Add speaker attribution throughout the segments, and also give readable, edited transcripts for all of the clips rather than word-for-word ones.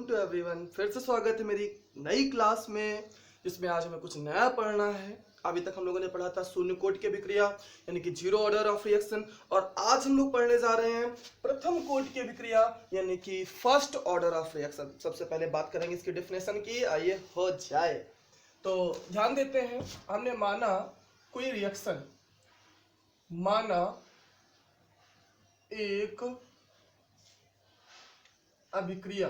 Speaker 1: To everyone. फिर से स्वागत है मेरी नई क्लास में, जिसमें आज हमें कुछ नया पढ़ना है। अभी तक हम लोगों ने पढ़ा था शून्य कोटि की अभिक्रिया यानी कि जीरो ऑर्डर ऑफ रिएक्शन, और आज हम लोग पढ़ने जा रहे हैं प्रथम कोटि की अभिक्रिया यानी कि फर्स्ट ऑर्डर ऑफ रिएक्शन। सबसे पहले बात करेंगे इसकी डेफिनेशन की, आइए हो जाए। तो ध्यान देते हैं, हमने माना कोई रिएक्शन, माना एक अभिक्रिया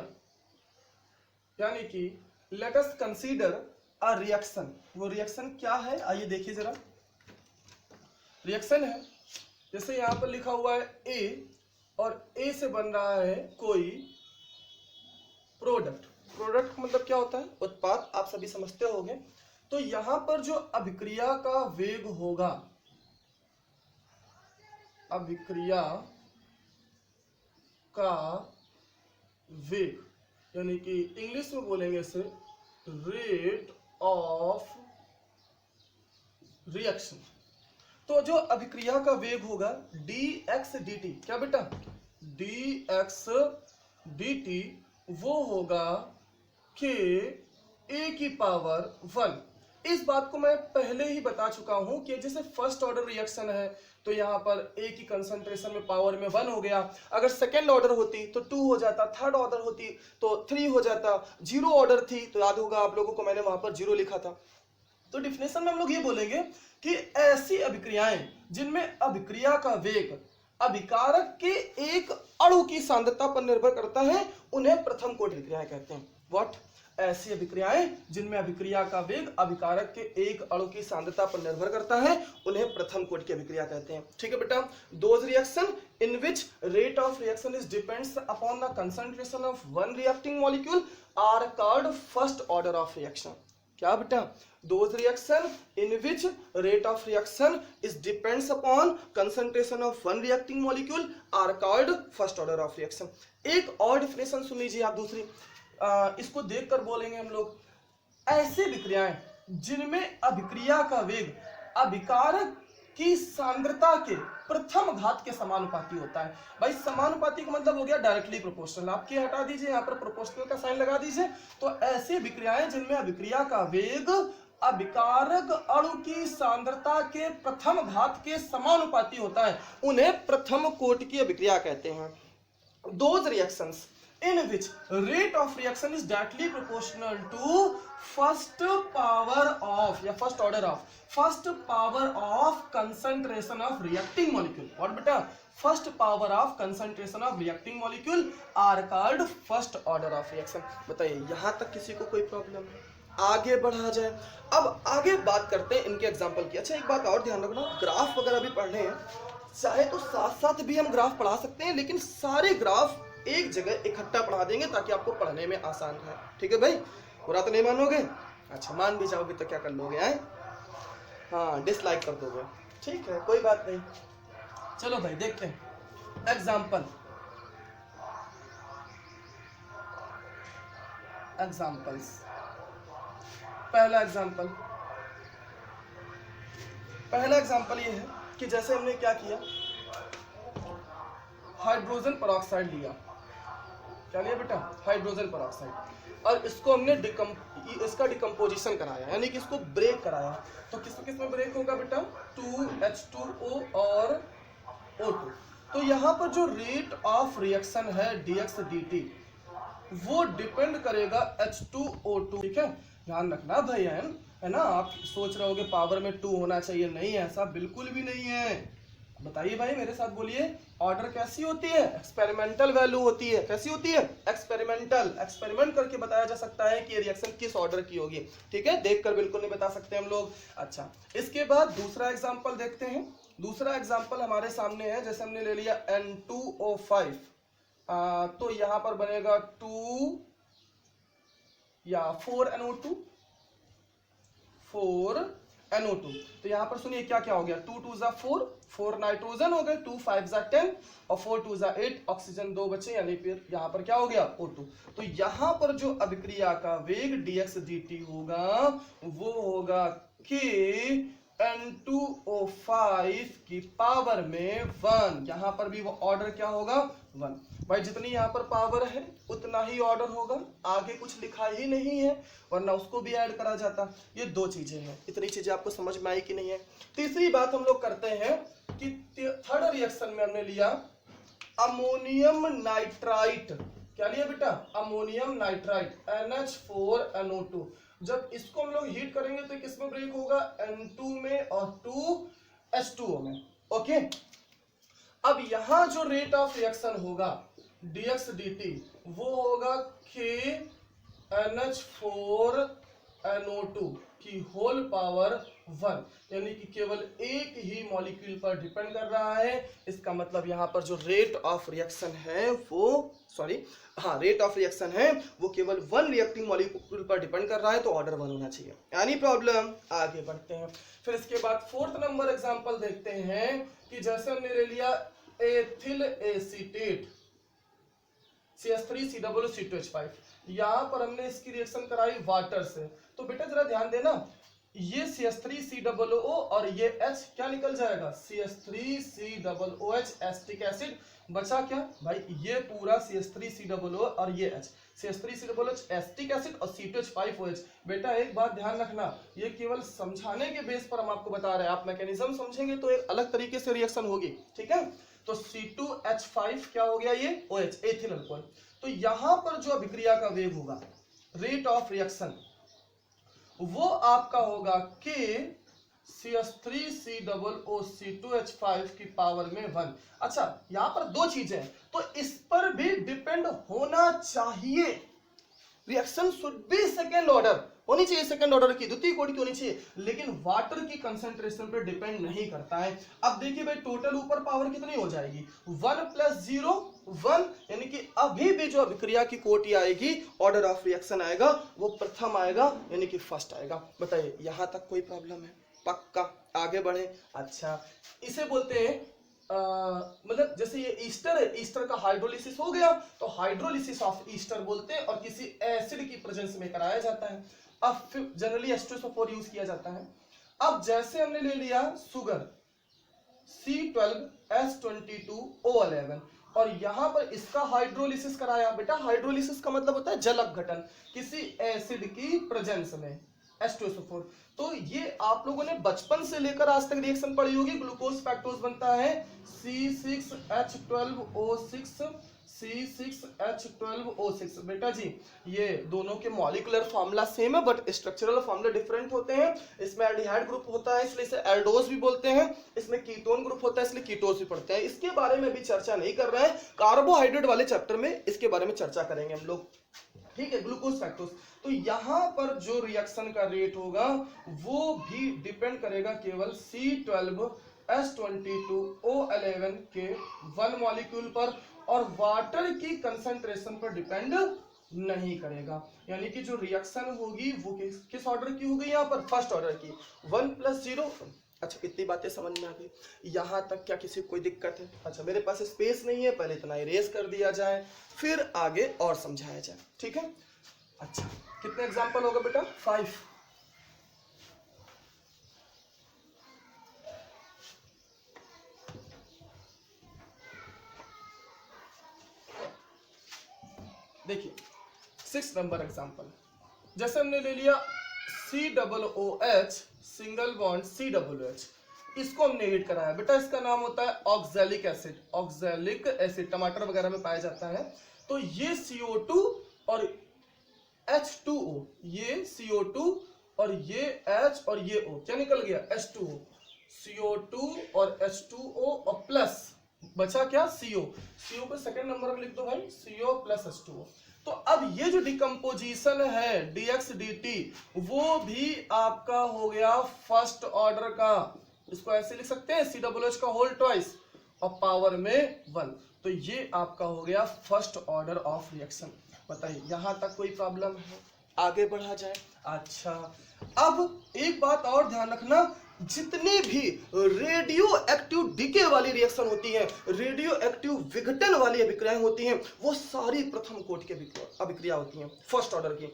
Speaker 1: यानी कि let us consider a reaction. वो रिएक्शन क्या है आइए देखिए जरा। रिएक्शन है जैसे यहां पर लिखा हुआ है ए, और ए से बन रहा है कोई प्रोडक्ट। प्रोडक्ट मतलब क्या होता है? उत्पाद, आप सभी समझते होंगे। तो यहां पर जो अभिक्रिया का वेग होगा, अभिक्रिया का वेग यानी कि इंग्लिश में बोलेंगे इसे रेट ऑफ रिएक्शन। तो जो अभिक्रिया का वेग होगा dx dt, क्या बेटा? dx dt वो होगा k a की पावर 1। इस बात को मैं पहले ही बता चुका हूं कि जैसे फर्स्ट ऑर्डर रिएक्शन है तो यहां पर ए की कंसंट्रेशन में पावर में 1 हो गया। अगर सेकेंड ऑर्डर होती तो 2 हो जाता, थर्ड ऑर्डर होती तो 3 हो जाता, जीरो ऑर्डर थी तो याद होगा आप लोगों को मैंने वहां पर 0 लिखा था। तो डिफिनेशन में हम लोग ये बोलेंगे कि ऐसी अभिक्रियाएं जिनमें अभिक्रिया का वेग अभिकारक के एक अणु की सांद्रता पर निर्भर करता है उन्हें प्रथम कोटि अभिक्रियाएं कहते हैं। व्हाट? ऐसी अभिक्रियाएं जिनमें अभिक्रिया का वेग अभिकारक के एक अणु की सांद्रता पर निर्भर करता है उन्हें प्रथम कोटि की अभिक्रिया कहते हैं। ठीक है बेटा? Those reaction in which rate of reaction is depends upon the concentration of one reacting molecule are called first order of reaction. क्या बेटा? Those reaction in which rate of reaction is depends upon concentration of one reacting molecule are called first order of reaction. एक और definition सुन लीजिए आप दूसरी, इसको देखकर बोलेंगे हम लोग, ऐसी अभिक्रियाएं जिनमें अभिक्रिया का वेग अभिकारक की सांद्रता के प्रथम घात के समानुपाती होता है। भाई समानुपाती का मतलब हो गया डायरेक्टली प्रोपोर्शनल। आप क्या हटा दीजिए, यहाँ पर प्रोपोर्शनल का साइन लगा दीजिए। तो ऐसी अभिक्रियाएं जिनमें अभिक्रिया का वेग अभिकारक अणु की सांद्रता के प्रथम घात के समानुपाती होता है उन्हें प्रथम कोटि की अभिक्रिया कहते हैं। Those reactions in which rate of reaction is directly proportional to first power of या first order of first power of concentration of reacting molecule। what beta? first power of concentration of reacting molecule are called first order of reaction। बताइए यहां तक किसी को कोई problem है? आगे बढ़ा जाए। अब आगे बात करते हैं इनके एग्जाम्पल की। अच्छा एक बात और ध्यान रखना, ग्राफ वगैरह भी पढ़ने हैं, चाहे तो साथ साथ भी हम ग्राफ पढ़ा सकते हैं, लेकिन सारे ग्राफ एक जगह इकट्ठा पढ़ा देंगे ताकि आपको पढ़ने में आसान है। ठीक है भाई? बुरा तो नहीं मानोगे? अच्छा मान भी जाओगे तो क्या कर लोगे हैं? हाँ डिसलाइक कर दोगे। ठीक है कोई बात नहीं। चलो भाई देखते हैं एग्जाम्पल। एग्जाम्पल्स, पहला एग्जाम्पल ये है कि जैसे हमने क्या किया, हाइड्रोजन परऑक्साइड लिया। क्या लिया बेटा? हाइड्रोजन परऑक्साइड, और इसको हमने इसका डिकम्पोजिशन कराया यानी कि इसको ब्रेक कराया। तो किस में ब्रेक होगा बेटा? 2H2O और O2। तो यहाँ पर जो रेट ऑफ रिएक्शन है dx dt वो डिपेंड करेगा H2O2। ठीक है, ध्यान रखना भाई, है ना? आप सोच रहे होगे पावर में 2 होना चाहिए, नहीं ऐसा बिल्कुल भी नहीं है। बताइए भाई मेरे साथ बोलिए, ऑर्डर कैसी होती है? एक्सपेरिमेंटल वैल्यू होती है। कैसी होती है? एक्सपेरिमेंटल। एक्सपेरिमेंट करके बताया जा सकता है कि ये रिएक्शन किस ऑर्डर की होगी। ठीक है, देखकर बिल्कुल नहीं बता सकते हम लोग। अच्छा इसके बाद दूसरा एग्जांपल देखते हैं। दूसरा एग्जांपल हमारे सामने है, जैसे हमने ले लिया N2O5, तो यहां पर बनेगा 2 या 4NO2, 4NO2। तो यहां पर सुनिए क्या क्या हो गया, 2 2 जा 4 नाइट्रोजन हो गए, 2 5 जा 10 और 4 2 जा 8, ऑक्सीजन 2 बचे, यानी फिर यहां पर क्या हो गया O2। तो यहां पर जो अभिक्रिया का वेग dx dt होगा वो होगा k N2O5 की पावर में 1। यहां पर भी वो ऑर्डर क्या होगा? 1। भाई जितनी यहाँ पर पावर है उतना ही ऑर्डर होगा, आगे कुछ लिखा ही नहीं है, वरना उसको भी ऐड करा जाता। ये दो चीजें हैं, इतनी चीजें आपको समझ में आई कि नहीं है। तीसरी बात हम लोग करते हैं कि थर्ड रिएक्शन में हमने लिया अमोनियम नाइट्राइट। क्या लिया बेटा? Ammonium nitrite NH4NO2। जब इसको हम लोग हीट करेंगे तो किसमें ब्रेक होगा? N2 में और 2H2O में। ओके, अब यहां जो रेट ऑफ रिएक्शन होगा dx dt वो होगा KNH4NO2 की होल पावर 1, यानी कि केवल एक ही मॉलिक्यूल पर डिपेंड कर रहा है। इसका मतलब यहाँ पर जो रेट ऑफ रिएक्शन है वो रेट ऑफ रिएक्शन है वो केवल वन रिएक्टिंग मॉलिक्यूल पर डिपेंड कर रहा है, तो ऑर्डर 1 होना चाहिए। Any problem? आगे बढ़ते हैं। फिर इसके बाद फोर्थ नंबर एग्जांपल देखते हैं कि जैसे हमने ले लिया एथिल एसीटेट CH3COO यहाँ पर हमने इसकी रिएक्शन कराई वाटर से। तो बेटा जरा ध्यान देना, ये CH3COO और ये H क्या निकल जाएगा? CH3COOH acetic acid. बचा क्या भाई? ये पूरा CH3COO और ये H, CH3COOH एसिटिक एसिड और C2H5OH। बेटा एक बात ध्यान रखना, ये केवल समझाने के बेस पर हम आपको बता रहे हैं, आप मैकेनिज्म समझेंगे तो एक अलग तरीके से रिएक्शन होगी, ठीक है। तो C2H5 क्या हो गया? ये OH, एथिल अल्कोहल। तो यहां पर जो अभिक्रिया का वेग होगा, रेट ऑफ रिएक्शन, वो आपका होगा K CH3COO C2H5 की पावर में 1। अच्छा, यहां पर दो चीजें हैं, तो इस पर भी डिपेंड होना चाहिए। Reaction should be second order होनी चाहिए, सेकंड ऑर्डर की, द्वितीय कोटि की होनी चाहिए, लेकिन वाटर की कंसंट्रेशन पे डिपेंड नहीं करता है। अब देखिए भाई, टोटल ऊपर पावर कितनी हो जाएगी? 1 + 0 1, यानी कि अभी भी जो अभिक्रिया की कोटि आएगी, ऑर्डर ऑफ रिएक्शन आएगा, वो प्रथम आएगा, यानी कि फर्स्ट आएगा। बताइए यहां तक कोई प्रॉब्लम है? पक्का? आगे बढ़े। अच्छा, इसे बोलते हैं मतलब जैसे ये ईस्टर है, ईस्टर का हाइड्रोलिसिस हो गया तो हाइड्रोलिसिस ऑफ ईस्टर बोलते हैं, और किसी एसिड की प्रेजेंस में कराया जाता है। अब फिर जनरली H2SO4 यूज किया जाता है। अब जैसे हमने ले लिया शुगर C12H22O11 और यहां पर इसका हाइड्रोलिसिस कराया। बेटा हाइड्रोलिसिस का मतलब होता है जल अपघटन किसी एसिड की प्रेजेंस में, H2SO4। तो ये आप लोगों ने बचपन से लेकर आज तक रिएक्शन पढ़ी होगी। ग्लूकोज फैक्टोज बनता है C6H12O6 C6H12O6। बेटा जी ये दोनों के मॉलिक्यूलर फार्मूला सेम है, बट स्ट्रक्चरल फार्मूला डिफरेंट होते हैं। इसमें एल्डिहाइड ग्रुप होता है इसलिए इसे एल्डोज भी बोलते हैं, इसमें कीटोन ग्रुप होता है इसलिए कीटोज भी पढ़ते हैं। इसके बारे में भी चर्चा नहीं कर रहे हैं, कार्बोहाइड्रेट वाले चैप्टर में इसके बारे में चर्चा करेंगे हम लोग, ठीक है। ग्लूकोज फैक्टोज, तो यहां पर जो रिएक्शन का रेट होगा वो भी डिपेंड करेगा केवल C12H22O11 के 1 मॉलिक्यूल पर, और वाटर की कंसंट्रेशन पर डिपेंड नहीं करेगा। यानी कि जो रिएक्शन होगी वो किस ऑर्डर की होगी? यहाँ पर फर्स्ट ऑर्डर की, 1 + 0। अच्छा, इतनी बातें समझ में आ गई? यहां तक क्या किसी को कोई दिक्कत है? अच्छा, मेरे पास स्पेस नहीं है, पहले इतना इरेज कर दिया जाए, फिर आगे और समझाया जाए, ठीक है। अच्छा, कितने एग्जाम्पल होगा बेटा? 5। देखिए 6 नंबर एग्जाम्पल, जैसे हमने ले लिया COOH सिंगल बॉन्ड COOH, इसको हमने हीट कराया। बेटा इसका नाम होता है ऑक्सैलिक एसिड। ऑक्सैलिक एसिड टमाटर वगैरह में पाया जाता है। तो ये CO2 और H2O, ये CO2 और ये H और ये O, क्या निकल गया? H2O। CO2 और H2O और प्लस बचा क्या? CO। CO को सेकंड नंबर में लिख दो भाई, CO + H2O। तो अब ये जो डिकम्पोजिशन है dx dt वो भी आपका हो गया फर्स्ट ऑर्डर का। इसको ऐसे लिख सकते हैं COOH का होल ट्वाइस और पावर में 1। तो ये आपका हो गया फर्स्ट ऑर्डर ऑफ रिएक्शन। बताइए यहां तक कोई प्रॉब्लम है? आगे बढ़ा जाए। अच्छा, अब एक बात और ध्यान रखना, जितने भी रेडियो एक्टिव डीके वाली रिएक्शन होती है, रेडियो एक्टिव विघटन वाली अभिक्रियाएं होती हैं, वो सारी प्रथम कोटि की अभिक्रिया होती हैं, फर्स्ट ऑर्डर की।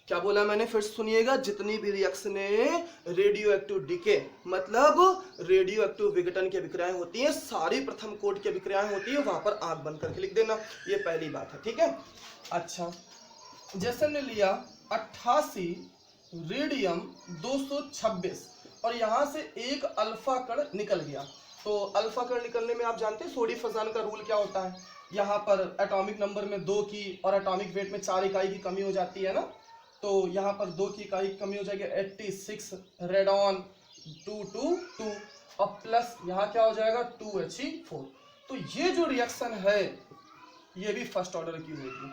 Speaker 1: क्या बोला मैंने, फिर सुनिएगा, जितनी भी रिएक्शनें रेडियो एक्टिव डीके मतलब रेडियो एक्टिव विघटन की अभिक्रियाएं होती हैं, सारी प्रथम कोटि की अभिक्रियाएं होती है, वहां पर आंख बंद करके लिख देना, ये पहली बात है, ठीक है। अच्छा, जैसे हमने लिया 88 रेडियम 226 और यहां से एक अल्फा कण निकल गया, तो अल्फा कण निकलने में आप जानते हैं सोडी फजान का रूल क्या होता है, यहाँ पर एटॉमिक नंबर में 2 की और एटॉमिक वेट में 4 इकाई की कमी हो जाती है ना, तो यहाँ पर 2 की इकाई की कमी हो जाएगी 86 रेडॉन 222 और प्लस यहाँ क्या हो जाएगा 2He4। तो ये जो रिएक्शन है ये भी फर्स्ट ऑर्डर की होगी,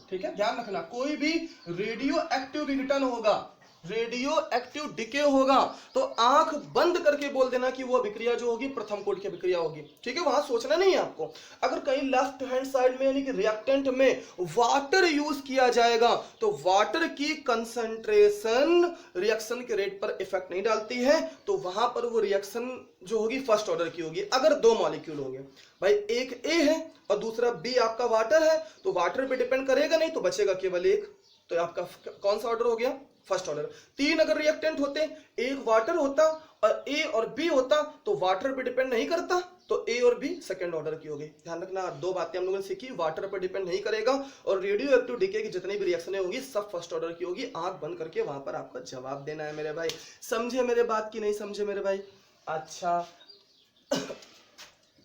Speaker 1: ठीक है, ध्यान रखना। कोई भी रेडियो एक्टिव विघटन होगा, रेडियो एक्टिव डिके होगा, तो आंख बंद करके बोल देना कि वो अभिक्रिया जो होगी प्रथम कोटि की अभिक्रिया होगी, ठीक है, वहां सोचना नहीं है आपको। अगर कहीं लेफ्ट हैंड साइड में यानी कि रिएक्टेंट में वाटर यूज किया जाएगा तो वाटर की कंसंट्रेशन रिएक्शन के रेट पर इफेक्ट नहीं डालती है, तो वहां पर वो रिएक्शन जो होगी फर्स्ट ऑर्डर की होगी। अगर 2 मॉलिक्यूल होंगे भाई, एक ए है और दूसरा बी आपका वाटर है, तो वाटर पे डिपेंड करेगा नहीं, तो बचेगा केवल एक, तो आपका कौन सा ऑर्डर हो गया, फर्स्ट ऑर्डर। 3 अगर रिएक्टेंट होते, एक वाटर होता और ए और बी होता, तो वाटर पे डिपेंड नहीं करता, तो ए और बी सेकंड ऑर्डर की होगी। ध्यान रखना, 2 बातें हम लोगों ने सीखी, वाटर पर डिपेंड नहीं करेगा और रेडियो एक्टिव डीके की जितनी भी रिएक्शनें होंगी सब फर्स्ट ऑर्डर की होगी। आंख बंद करके वहां पर आपको जवाब देना है मेरे भाई, समझे मेरे बात की नहीं समझे मेरे भाई। अच्छा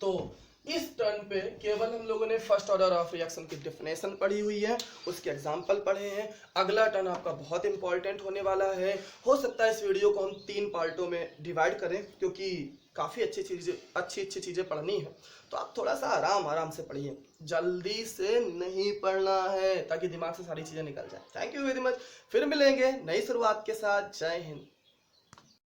Speaker 1: तो इस टर्न पे केवल हम लोगों ने फर्स्ट ऑर्डर ऑफ रिएक्शन की डेफिनेशन पढ़ी हुई है, उसके एग्जांपल पढ़े हैं। अगला टर्न आपका बहुत इंपॉर्टेंट होने वाला है, हो सकता है इस वीडियो को हम 3 पार्टों में डिवाइड करें, क्योंकि काफ़ी अच्छी चीज़ें पढ़नी है, तो आप थोड़ा सा आराम से पढ़िए, जल्दी से नहीं पढ़ना है ताकि दिमाग से सारी चीज़ें निकल जाए। थैंक यू वेरी मच, फिर मिलेंगे नई शुरुआत के साथ। जय हिंद।